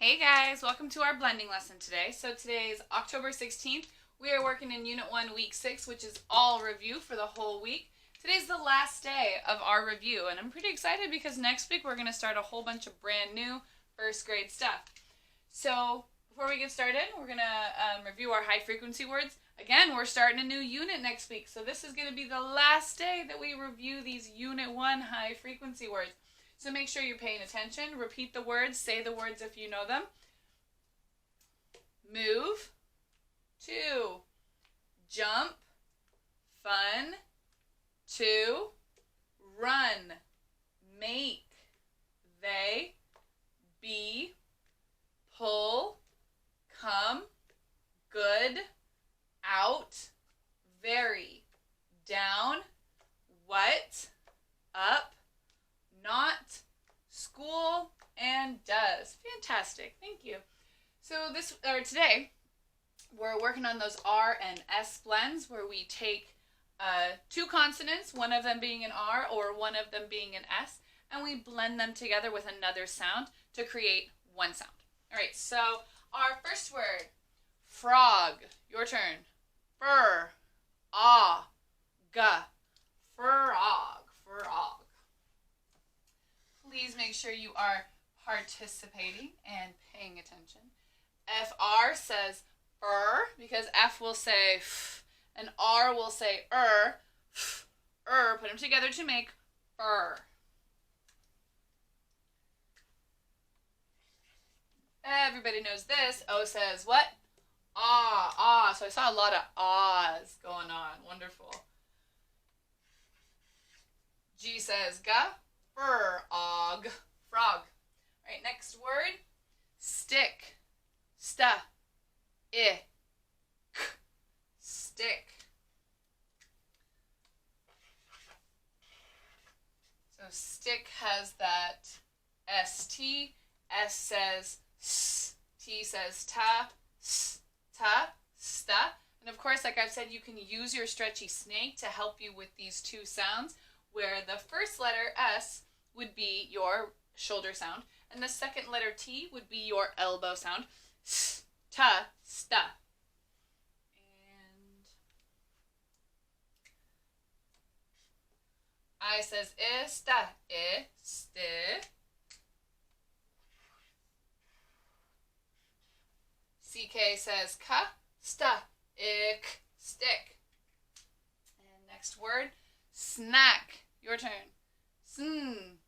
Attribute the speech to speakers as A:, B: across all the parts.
A: Hey guys, welcome to our blending lesson today. So today is October 16th. We are working in Unit 1, Week 6, which is all review for the whole week. Today's the last day of our review, and I'm pretty excited because next week we're going to start a whole bunch of brand new first grade stuff. So before we get started, we're going to review our high frequency words. Again, we're starting a new unit next week, so this is going to be the last day that we review these Unit 1 high frequency words. So make sure you're paying attention. Repeat the words. Say the words if you know them. Move. 2. Jump. Fun. 2. Run. Make. They. Be. Pull. Come. Good. Out. Very. Down. What. Up. Not, school, and does. Fantastic. Thank you. So today, we're working on those R and S blends where we take two consonants, one of them being an R or one of them being an S, and we blend them together with another sound to create one sound. All right, so our first word, frog. Your turn. Fur. Ah. Ga. Frog. Frog. Please make sure you are participating and paying attention. FR says because F will say f, and R will say f, put them together to make fur. Everybody knows this. O says what? Ah. So I saw a lot of ahs going on. Wonderful. G says ga. Frog. Frog. All right, next word. Stick. Sta. I. K. Stick. So stick has that ST. S says S. T says ta. S. Ta. Sta. And of course, like I've said, you can use your stretchy snake to help you with these two sounds, where the first letter S would be your shoulder sound, and the second letter T would be your elbow sound. S, ta, sta. And I says sta, sti. CK says ka, sta, ik, stick. And next word, snack. Your turn. Sn,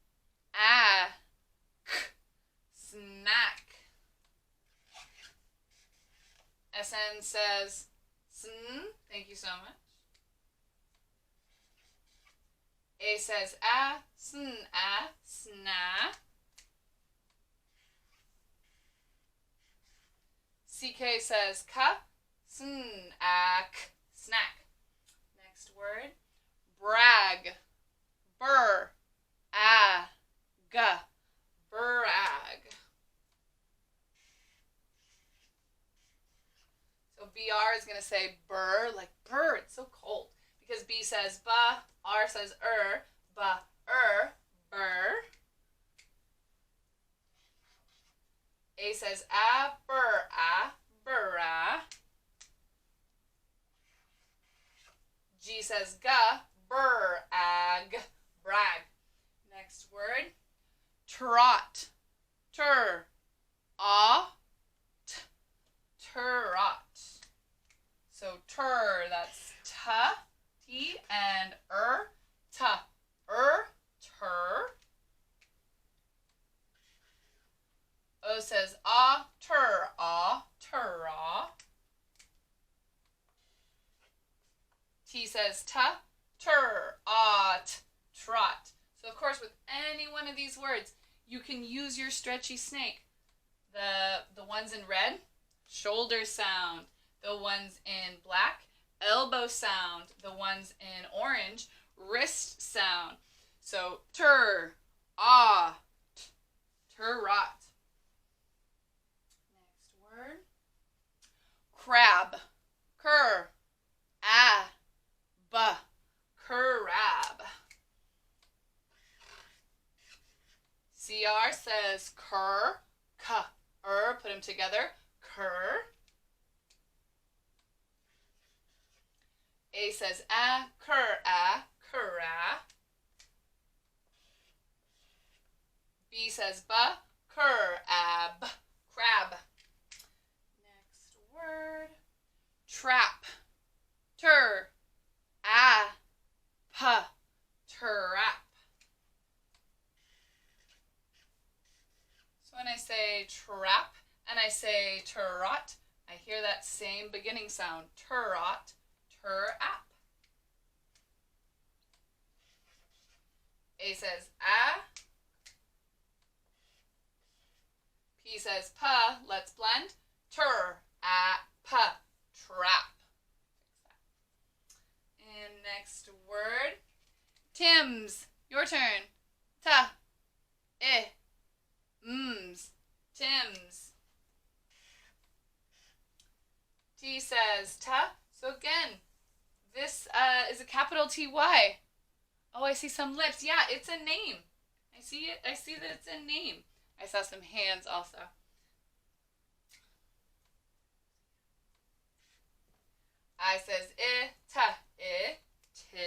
A: a, k, snack. SN says sn. Thank you so much. A says a, sn, a, sna. CK says ka, sn, ak, snack. Next word, brag. Bur, a, ga, brag. So BR is going to say burr, like burr, it's so cold. Because B says ba, R says ba, burr. A says a, burra. G says ga, brag. Brag. Next word, trot. Tur, ah, t, trot. So that's ta, t, and ta, tur. O says ah, turra. T says ta, trot. So of course, with any one of these words, you can use your stretchy snake. The ones in red, shoulder sound. The ones in black, elbow sound. The ones in orange, wrist sound. So tur, ah, turrot. Next word, crab. Cur, a, ba, crab. CR says cur, ka, put them together, cur. A says cur-a. B says cur-ab, crab. Next word, trap, trap. So when I say trap and I say trot, I hear that same beginning sound, trot, trap. A says P says let's blend, trap. And next word, Tim's, your turn. Tim's. T says so again, this is a capital T-Y. Oh, I see some lips. Yeah, it's a name. I see it. I see that it's a name. I saw some hands also. I says t.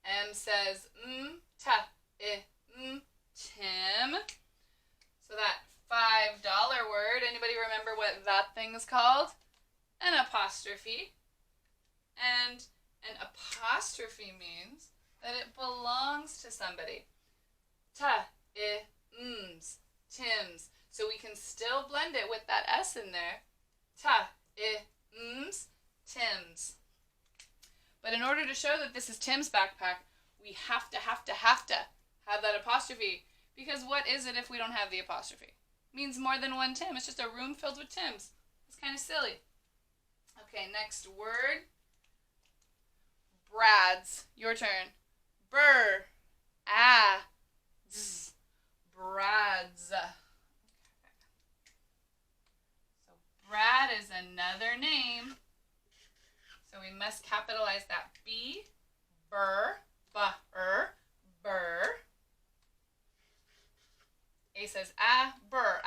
A: M says Tim. So that $5 word, anybody remember what that thing's called? An apostrophe. And an apostrophe means that it belongs to somebody. Tim's. So we can still blend it with that S in there. Tim's. But in order to show that this is Tim's backpack, we have to have that apostrophe. Because what is it if we don't have the apostrophe? It means more than one Tim. It's just a room filled with Tims. It's kind of silly. Okay, next word. Brad's. Your turn. Brad's. So Brad is another name. So we must capitalize that B. Burr. A says burra.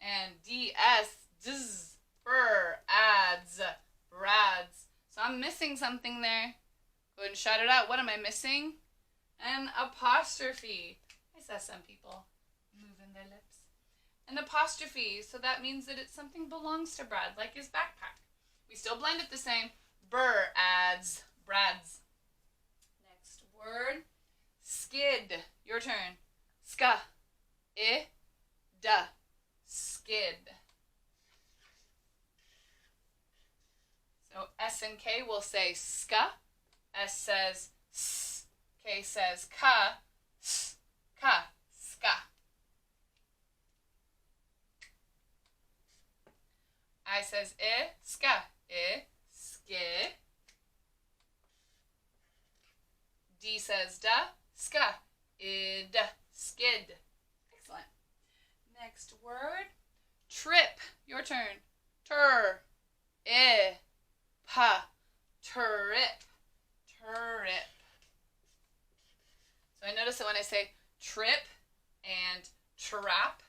A: And D-S, brads. So I'm missing something there. Go ahead and shout it out. What am I missing? An apostrophe. I saw some people moving their lips. An apostrophe. So that means that it's something belongs to Brad, like his backpack. We still blend it the same. Brads. Next word. Skid. Your turn. Skid. So S and K will say ska. S says s. K says ka. Ska. I says ska. Skid. D says da. Ska. Skid. Excellent. Next word. Trip. Your turn. Trip. So I notice that when I say trip and trap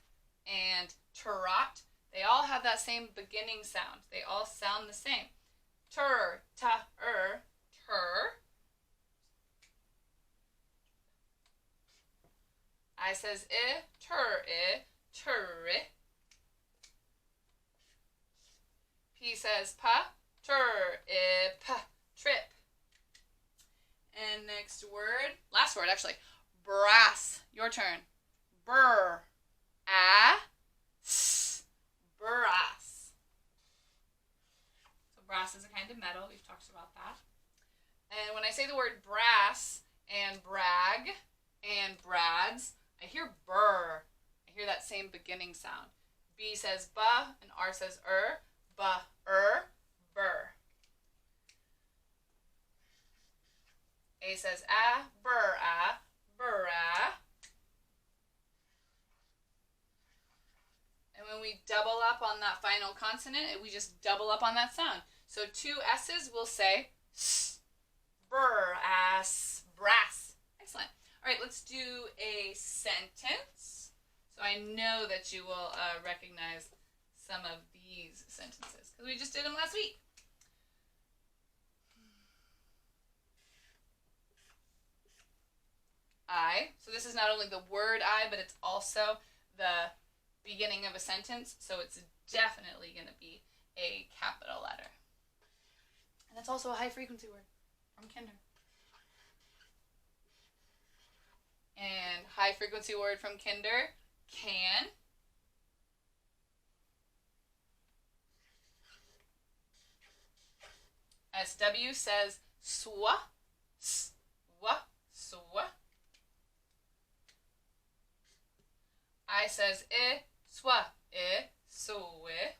A: and trot, they all have that same beginning sound. They all sound the same. Tur. I says tur. P says trip. And next word, last word actually, brass. Your turn. Brass. So brass is a kind of metal. We've talked about that. And when I say the word brass and brag and brads, I hear burr. I hear that same beginning sound. B says ba and R says burr. A says burra. And when we double up on that final consonant, we just double up on that sound. So two S's will say Brass. Brass. Excellent. All right, let's do a sentence. So I know that you will recognize some of these sentences because we just did them last week. I. So this is not only the word I, but it's also the beginning of a sentence. So it's definitely going to be a capital letter. And that's also a high frequency word from Kinder. And high frequency word from Kinder, can. SW says swa, swa, swa. I says swa, swe.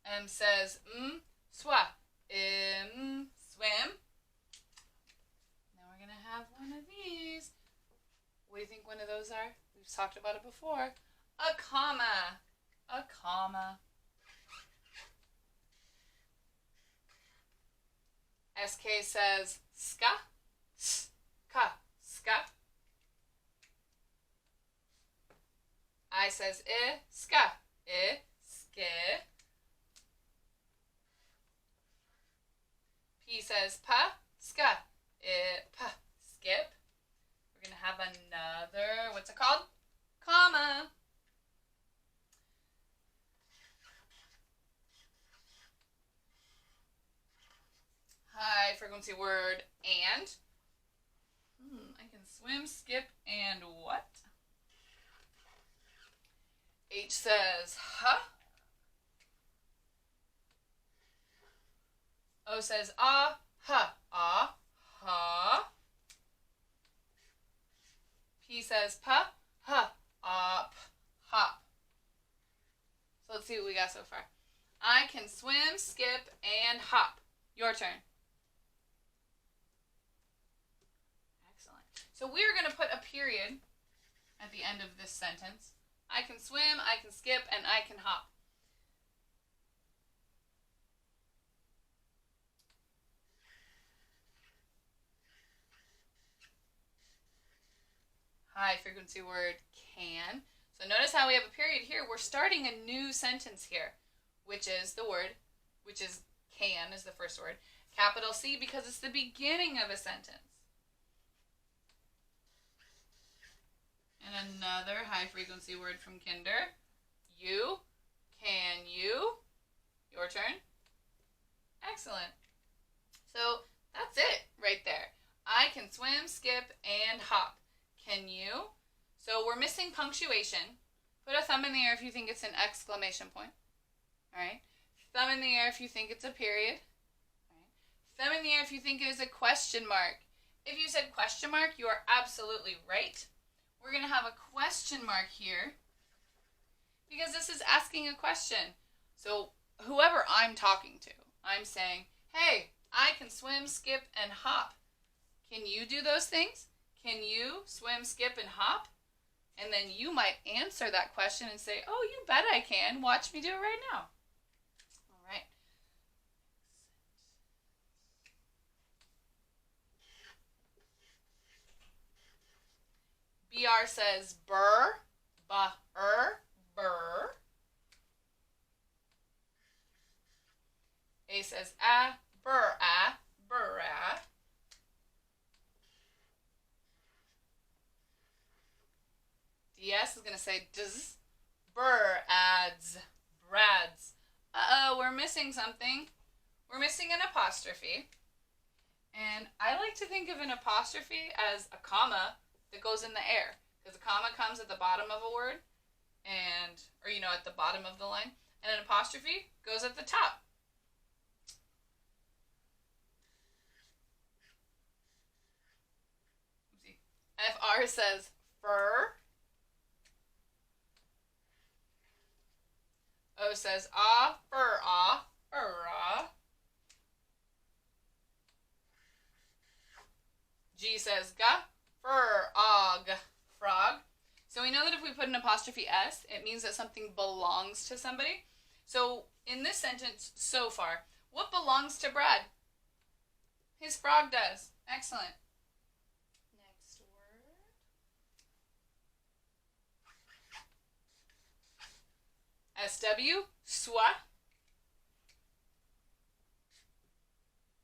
A: M says swa, swim. Now we're going to have one of these. What do you think one of those are? We've talked about it before. A comma. A comma. SK says ska, ska, ska. I says ska, ske. P says pa, ska, pa, skip. We're going to have another, what's it called? Comma. High frequency word and. I can swim, skip, and what? H says huh. O says ah, ha, ah, ha. P says pa, ha, up, hop. So let's see what we got so far. I can swim, skip, and hop. Your turn. Excellent. So we're going to put a period at the end of this sentence. I can swim, I can skip, and I can hop. High frequency word can. So notice how we have a period here. We're starting a new sentence here, which is the word, which is can is the first word. Capital C because it's the beginning of a sentence. And another high frequency word from Kinder. You. Can you? Your turn. Excellent. So that's it right there. I can swim, skip, and hop. Can you? So we're missing punctuation. Put a thumb in the air if you think it's an exclamation point. All right. Thumb in the air if you think it's a period. All right. Thumb in the air if you think it is a question mark. If you said question mark, you are absolutely right. We're going to have a question mark here because this is asking a question. So whoever I'm talking to, I'm saying, hey, I can swim, skip, and hop. Can you do those things? Can you swim, skip, and hop? And then you might answer that question and say, oh, you bet I can. Watch me do it right now. All right. BR says burr, burr. A says burr, burr. DS is going to say dz, burr, ads, brads. We're missing something. We're missing an apostrophe. And I like to think of an apostrophe as a comma that goes in the air. Because a comma comes at the bottom of a word, or at the bottom of the line. And an apostrophe goes at the top. Oopsie. FR says fur. O says fur, fur. G says ga, fur, frog. So we know that if we put an apostrophe S, it means that something belongs to somebody. So in this sentence so far, what belongs to Brad? His frog does. Excellent. Next word. SW, swa.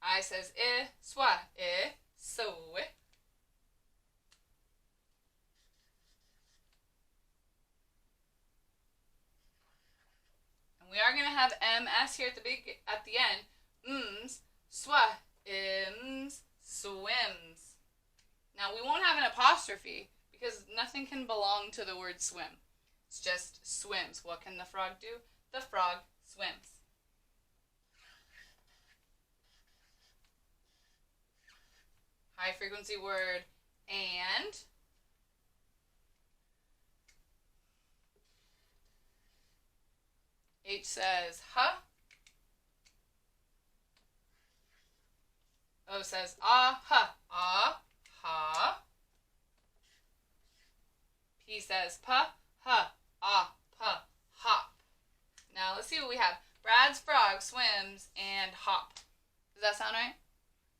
A: I says swa, so. And we are going to have ms here at the end. Swa, swims. Now we won't have an apostrophe because nothing can belong to the word swim. It's just swims. What can the frog do? The frog swims. High frequency word and. H says huh. O says ah, ha. P says pa, ha, ah, pa, hop. Now let's see what we have. Brad's frog swims and hop. Does that sound right?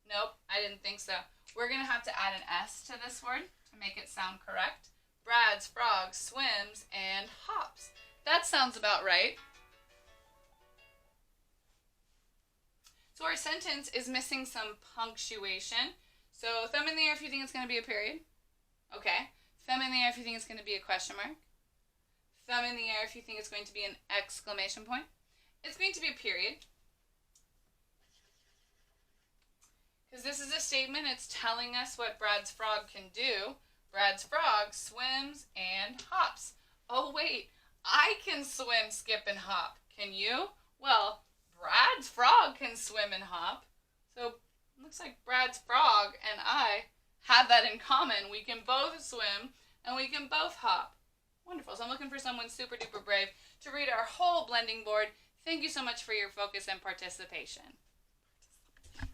A: Nope, I didn't think so. We're going to have to add an S to this word to make it sound correct. Brad's frog swims and hops. That sounds about right. So our sentence is missing some punctuation. So thumb in the air if you think it's going to be a period. Okay. Thumb in the air if you think it's going to be a question mark. Thumb in the air if you think it's going to be an exclamation point. It's going to be a period. Because this is a statement, it's telling us what Brad's frog can do. Brad's frog swims and hops. Oh wait, I can swim, skip, and hop. Can you? Well, Brad's frog can swim and hop. So it looks like Brad's frog and I have that in common. We can both swim and we can both hop. Wonderful. So I'm looking for someone super duper brave to read our whole blending board. Thank you so much for your focus and participation.